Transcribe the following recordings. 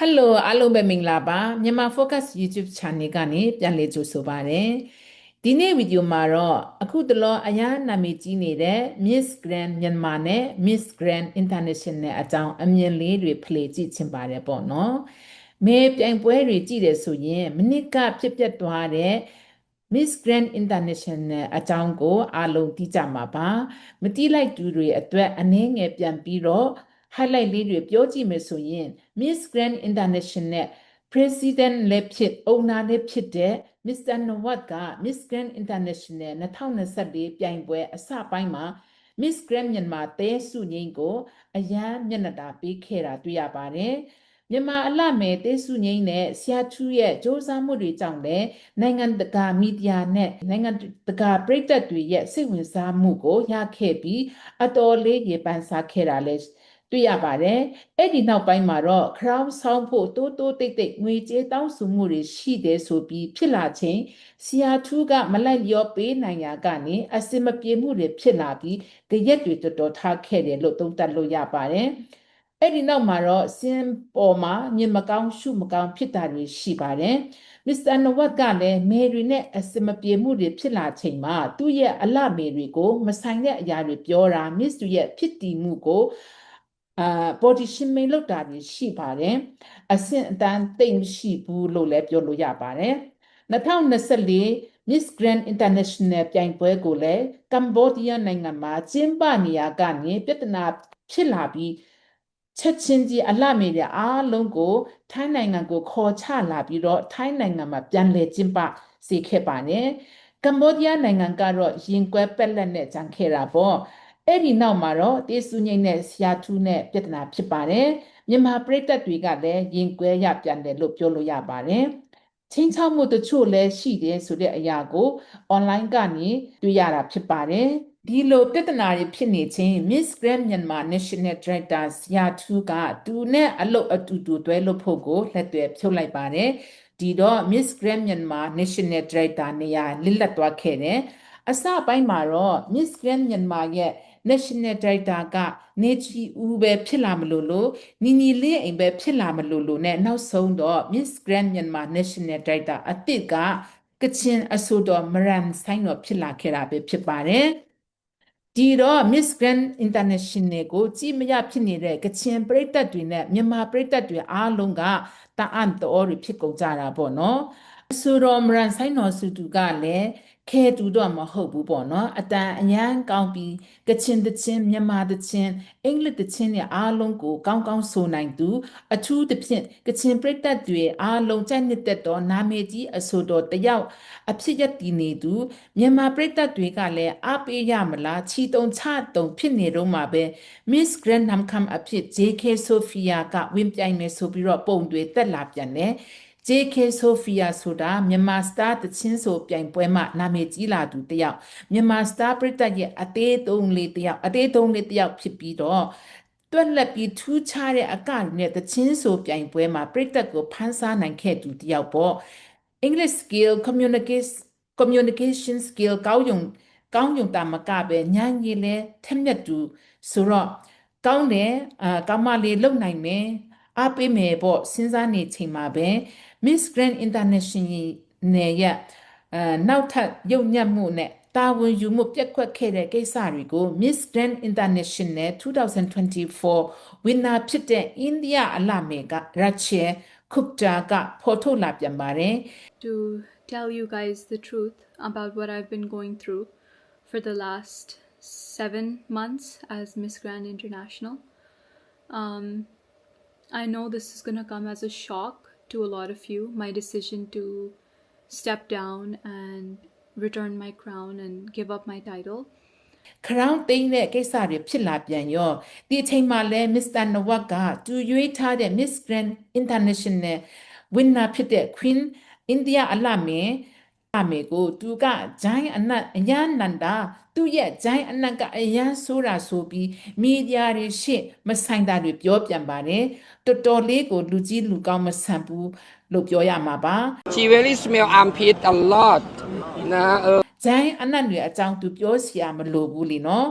Hello အားလုံးပဲမင်္ဂလာပါမြန်မာ Focus YouTube Channel ကနေပြန်လည်ကြိုဆိုပါရစေဒီနေ့ဗီဒီယိုမှာတော့အခုတလောအရာနာမည်ကြီးနေတဲ့ Miss Grand Myanmar နဲ့ Miss Grand International အကြောင်းအမြင်လေးတွေဖလှယ်ကြည့်ချင်ပါတယ်ပေါ့နော်မဲပြိုင်ပွဲတွေကြည့်တယ်ဆိုရင်မနစ်ကဖြစ်ပျက်သွားတဲ့ Miss Grand International အကြောင်းကိုအားလုံးသိကြမှာပါမတိလိုက်သူတွေအတွက်အနည်းငယ်ပြန်ပြီးတော့ highlight လေးတွေပြောကြည့်မယ်ဆိုရင် Miss Grand International President လည်းဖြစ် Owner လည်းဖြစ်တဲ့ Mr. Nawat က Miss Grand International 2024ပြိုင်ပွဲအစပိုင်းမှာ Miss Grand Myanmar တဲစုငိမ့်ကိုအရန်မျက်နှာတာပေးခဲ့တာတွေ့ရပါတယ်မြန်မာအလှမယ်တဲစုငိမ့်နဲ့ဆရာချူရဲ့စ조사မှုတွေကြောင့်လည်းနိုင်ငံတကာမီဒီယာနဲ့နိုင်ငံတကာပရိသတ်တွေရဲ့စိတ်ဝင်စားမှုကိုရခဲ့ပြီးအတော်လေးရေပန်းစားခဲ့တာလည်းတွေ့ရပါတယ်။အဲ့ဒီနောက်ပိုင်းမှာတော့ crown ဆောင်ဖို့တိုးတိုးတိတ်တိတ်ငွေကြေးတောင်းဆိုမှုတွေရှိတယ်ဆိုပြီးဖြစ်လာချင်းဆီယာထူးကမလိုက်လျောပေးနိုင်ရာကနေအစင်မပြေမှုတွေဖြစ်လာပြီးကြရက်တွေတော်တော်ထားခဲ့တယ်လို့သုံးသပ်လို့ရပါတယ်။အဲ့ဒီနောက်မှာတော့စင်ပေါ်မှာမြင်မကောင်းရှုမကောင်းဖြစ်တာတွေရှိပါတယ်။ Mr. Nawat ကလည်းမေတွေနဲ့အစမပြေမှုတွေဖြစ်လာချိန်မှာသူ့ရဲ့အလှမေတွေကိုမဆိုင်တဲ့အရာတွေပြောတာ Miss တို့ရဲ့ဖြစ်တည်မှုကိုbody shaming လုပ်တာတွေရှိပါတယ်အဆင့်အတန်းသိမ့်မရှိဘူးလို့လည်းပြောလို့ရပါတယ်2024 Miss Grand International ပြိုင်ပွဲကိုလည်းကမ္ဘောဒီးယားနိုင်ငံမှာကျင်းပနေရကနေပြဿနာဖြစ်လာပြီးချက်ချင်းကြီးအလှမေတွေအားလုံးကိုထိုင်းနိုင်ငံကိုခေါ်ချလာပြီးတော့ထိုင်းနိုင်ငံမှာပြန်လည်ကျင်းပစေခဲ့ပါတယ်ကမ္ဘောဒီးယားနိုင်ငံကတော့ရင်ကွဲပက်လက်နဲ့ကြံခဲ့တာပေါ့အဲ့ဒီနောက်မှာတော့တေစုငိမ့်နဲ့ဆရာထူးနဲ့ပြဿနာဖြစ်ပါတယ်မြန်မာပြည်သက်တွေကလည်းရင်ကွဲရပြန်တယ်လို့ပြောလို့ရပါတယ်ချင်းချောက်မှုတချို့လည်းရှိတယ်ဆိုတဲ့အရာကို online ကနေတွေ့ရတာဖြစ်ပါတယ်ဒီလိုပြဿနာတွေဖြစ်နေချင်း Miss Grand Myanmar National Director ဆရာထူးကသူနဲ့အလုပ်အတူတူတွဲလို့ဖို့ကိုလက်တွေ့ဖြုတ်လိုက်ပါတယ်ဒီတော့ Miss Grand Myanmar National Director နေရာလစ်လပ်သွားခဲ့တယ်အစပိုင်းမှာတော့ Miss Grand Myanmar ရဲ့ National Director ကနေချီဦးပဲဖြစ်လာမလို့နီနီလေးအိမ်ပဲဖြစ်လာမလို့နဲ့နောက်ဆုံးတော့ Miss Grand Myanmar National Director အသစ်ကကချင်အဆိုတော်မရန်ဆိုင်တော်ဖြစ်လာခဲ့တာပဲဖြစ်ပါတယ်ဒီတော့ Miss Grand International ကိုကြည်မရဖြစ်နေတဲ့ကချင်ပရိသတ်တွေနဲ့မြန်မာပရိသတ်တွေအားလုံးကတအံ့တော်တွေဖြစ်ကုန်ကြတာပေါ့နော်ဆိုတော့မရန်ဆိုင်တော်စုသူကလည်းခဲတူတော့မဟုတ်ဘူးပေါ့နော်အတန်အញ្ញမ်းကောင်းပြီးကချင်တချင်းမြန်မာတချင်းအင်္ဂလိပ်တချင်းနဲ့အားလုံးကိုကောင်းကောင်းဆိုနိုင်သူအထူးသဖြင့်ကချင်ပရိသတ်တွေအားလုံးကြိုက်နှစ်သက်တော့နာမည်ကြီးအဆိုတော်တယောက်အဖြစ်ရတည်နေသူမြန်မာပရိသတ်တွေကလည်းအားပေးရမလားချီတုံချတုံဖြစ်နေတော့မှာပဲ Miss Grand Namkham အဖြစ် JK Sophia ကဝင်ပြိုင်မယ်ဆိုပြီးတော့ပုံတွေတက်လာပြန်တယ်JK Sophia ဆိုတာမြန်မာစတာတချင်းဆိုပြိုင်ပွဲမှာနာမည်ကြီးလာသူတယောက်မြန်မာစတာပရိသတ်ရဲ့အသေးသုံးလေးတယောက်ဖြစ်ပြီးတော့တွက်လက်ပြီးထူးခြားတဲ့အကနဲ့တချင်းဆိုပြိုင်ပွဲမှာပရိသတ်ကိုဖန်ဆားနိုင်ခဲ့သူတယောက်ပေါ့ English skill communication skill ကောင်းယုံတာမကပဲဉာဏ်ရည်လဲထက်မြက်သူဆိုတော့ကောင်းတယ်ကောင်းမလေးလုံနိုင်မယ်အားပေးမယ်ပေါ့စဉ်းစားနေချိန်မှာပဲ Miss Grand International ရဲ့နောက်ထပ်ရုပ်ညက်မှုနဲ့တာဝန်ယူမှုပြက်ကွက်ခဲ့တဲ့ကိစ္စတွေကို Miss Grand International 2024 winner ဖြစ်တဲ့အိန္ဒိယအလှမယ်က Rachel Gupta ကဖော်ထုတ်လာပြန်ပါတယ် To tell you guys the truth about what I've been going through for the last 7 months as Miss Grand International. I know this is going to come as a shock to a lot of you, my decision to step down and return my crown and give up my title. crown သိမ်းတဲ့ကိစ္စတွေဖြစ်လာပြန်ရောဒီအချိန်မှာလဲ Mr. Nawat ကသူရွေးထားတဲ့ Miss Grand International winner ဖြစ်တဲ့ Queen India အလှမယ်ကိုသူကဂျိုင်းအနတ်အရန်နန္ဒာသူ့ရဲ့ဂျိုင်းအနတ်ကအရန်ဆိုးတာဆိုပြီးမီဒီယာတွေရှေ့မဆိုင်တာတွေပြောပြန်ပါတယ်တော်တော်လေးကိုလူကြီးလူကောင်းမဆန်ဘူးလို့ပြောရမှာပါ She really smell armpit a lot นะဂျိုင်းအနတ်တွေအကြောင်းသူပြောစရာမလိုဘူးလीနော်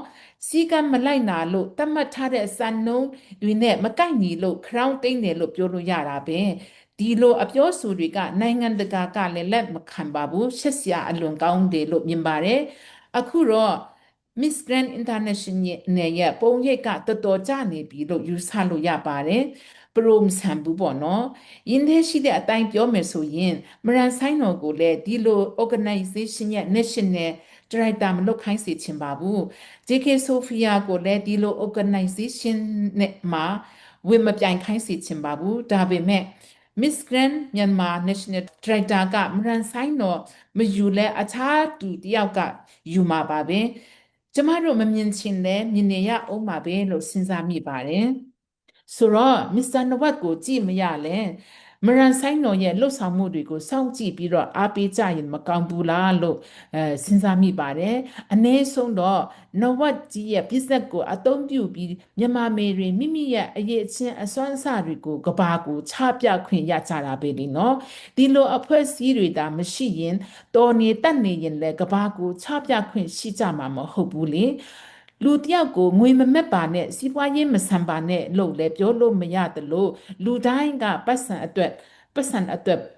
စီကံမလိုက်နာလို့တတ်မှတ်ထားတဲ့စံနှုန်းတွေနဲ့မကိုက်ညီလို့ crown သိမ်းတယ်လို့ပြောလို့ရတာပဲဒီလိုအပြောဆိုတွေကနိုင်ငံတကာကလည်းလက်မခံပါဘူးရှက်စရာအလွန်ကောင်းတယ်လို့မြင်ပါတယ်အခုတော့ Miss Grand International ရဲ့ပုံရိပ်ကတော်တော်ကျနေပြီလို့ယူဆလို့ရပါတယ်ပရိုမဆန်ဘူးပေါ့နော်။ယင်းသေးရှိတဲ့အတိုင်းပြောမယ်ဆိုရင်မရန်ဆိုင်တော်ကိုလည်းဒီလို organization ရဲ့ national director မလုပ်ခိုင်းစေချင်ပါဘူး။ JK Sophia ကိုလည်းဒီလို organization နဲ့မှာဝင်မပြိုင်ခိုင်းစေချင်ပါဘူး။ဒါပေမဲ့ Miss Grand Myanmar National Director ကမရန်ဆိုင်တော်မယူလဲအခြားသူတယောက်ကယူမှာပါပဲ။ကျမတို့မမြင်ချင်လဲမြင်နေရအောင်ပါပဲလို့စဉ်းစားမိပါတယ်။ဆိုတော့မစ္စတာနဝတ်ကိုကြည့်မရလဲမရန်ဆိုင်တော်ရဲ့လှုပ်ဆောင်မှုတွေကိုစောင့်ကြည့်ပြီးတော့အားပေးကြရင်မကောင်းဘူးလားလို့စဉ်းစားမိပါတယ်အနည်းဆုံးတော့နဝတ်ကြီးရဲ့ပြစ္ဆက်ကိုအသုံးပြုပြီးမြန်မာမေတွေမိမိရဲ့အရေးအချင်းအစွမ်းအစတွေကိုကဘာကိုချပြခွင့်ရကြတာပဲလေနော်ဒီလိုအဖွဲ့အစည်းတွေဒါမရှိရင်တော်နေတတ်နေရင်လည်းကဘာကိုချပြခွင့်ရှိကြမှာမဟုတ်ဘူးလေလူတယောက်ကိုငွေမမက်ပါနဲ့စီးပွားရေးမဆန်ပါနဲ့လို့လည်းပြောလို့မရတယ်လို့လူတိုင်းကပတ်စံအတွက်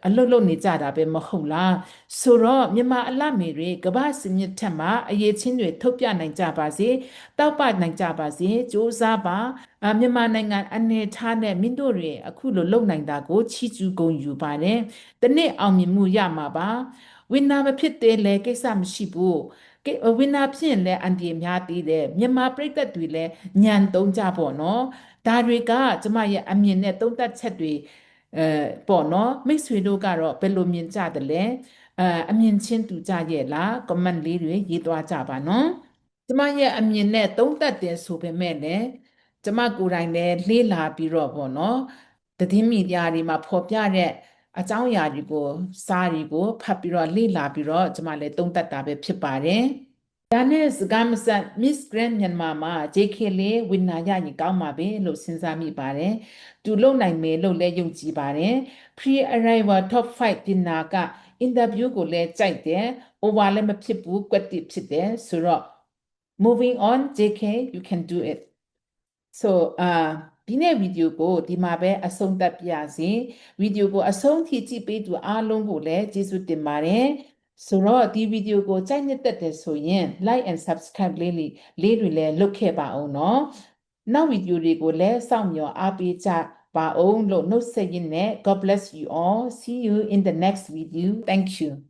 အလုပ်လုပ်နေကြတာပဲမဟုတ်လားဆိုတော့မြန်မာအလမေတွေကမ္ဘာစမြစ်ထက်မှာအရေးချင်းတွေထုတ်ပြနိုင်ကြပါစေတောက်ပနိုင်ကြပါစေစူးစမ်းပါမြန်မာနိုင်ငံအနေထားနဲ့မင်းတို့တွေအခုလိုလုပ်နိုင်တာကိုချီးကျူးဂုဏ်ယူပါတယ်တနေ့အောင်မြင်မှုရမှာပါဝိနာမဖြစ်သေးလဲကိစ္စမရှိဘူးဝိနာဖြစ်ရင်လည်းအန်တီများသေးတယ်မြန်မာပြည်သက်တွေလည်းညံသုံးကြပေါ့နော်ဒါတွေကကျမရဲ့အမြင်နဲ့သုံးသပ်ချက်တွေပေါ့နော်မိတ်ဆွေတို့ကတော့ဘယ်လိုမြင်ကြတယ်လဲအမြင်ချင်းတူကြရဲ့လား comment လေးတွေရေးသွားကြပါနော်ကျမရဲ့အမြင်နဲ့သုံးသပ်တယ်ဆိုပေမဲ့လည်းကျမကိုယ်တိုင်လည်းလေးလာပြီးတော့ပေါ့နော်သတင်းမီဒီယာတွေမှာဖော်ပြတဲ့အကြောင်းအရာတွေကိုစာတွေကိုဖတ်ပြီးတော့လေ့လာပြီးတော့ကျမလည်းသုံးသပ်တာပဲဖြစ်ပါတယ်ဒါနဲ့စကားမဆက် Miss Grand မြန်မာမှာ JK လေးဝင်နာရရင်ကောင်းပါပဲလို့စဉ်းစားမိပါတယ်။သူလုံနိုင်မယ်လို့လည်းယုံကြည်ပါတယ်။ Pre-arrival top 5 dinner က interview ကိုလည်းကြိုက်တယ်။ over လည်းမဖြစ်ဘူးကွက်တိဖြစ်တယ်ဆိုတော့ moving on JK you can do it so ဒီနေ့ဗီဒီယိုကိုဒီမှာပဲအဆုံးသတ်ပြရစီဗီဒီယိုကိုအဆုံးထိကြည့်ပေးသူအားလုံးကိုလည်းကျေးဇူးတင်ပါတယ်ဆိုတော့ဒီဗီဒီယိုကိုကြိုက်နှစ်သက်တယ်ဆိုရင် like and subscribe လေးတွေလည်းလုပ်ခဲ့ပါအောင်เนาะနောက်ဗီဒီယိုတွေကိုလည်းစောင့်မျှော်အားပေးကြပါအောင်လို့နှုတ်ဆက်ရင်းနဲ့ God bless you all see you in the next video thank you